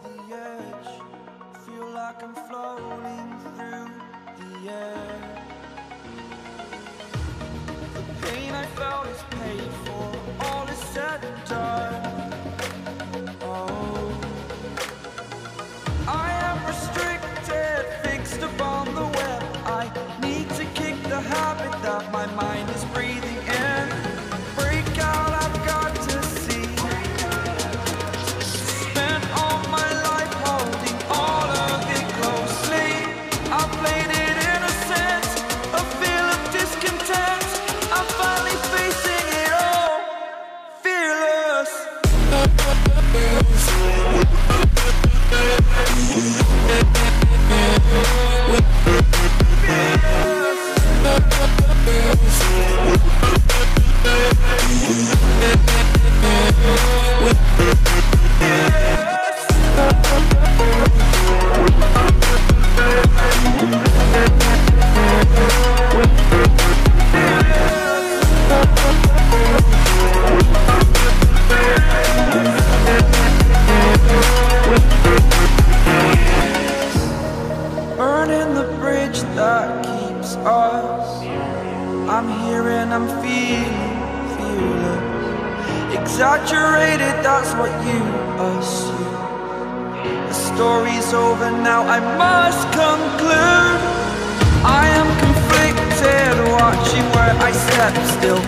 the edge. Feel like I'm floating through the air. The pain I felt is paid for, all is said and done. Oh, I am restricted, fixed upon the web. I need to kick the habit that my mind is breathing in. Break out, I've got to see. Spent all my life holding all of it closely. I played it innocent, a feel of discontent. I'm finally facing it all, fearless. Burning the bridge that keeps us. I'm here and I'm feeling fearless. Exaggerated, that's what you assume. The story's over now, I must conclude. I am conflicted, watching where I step still.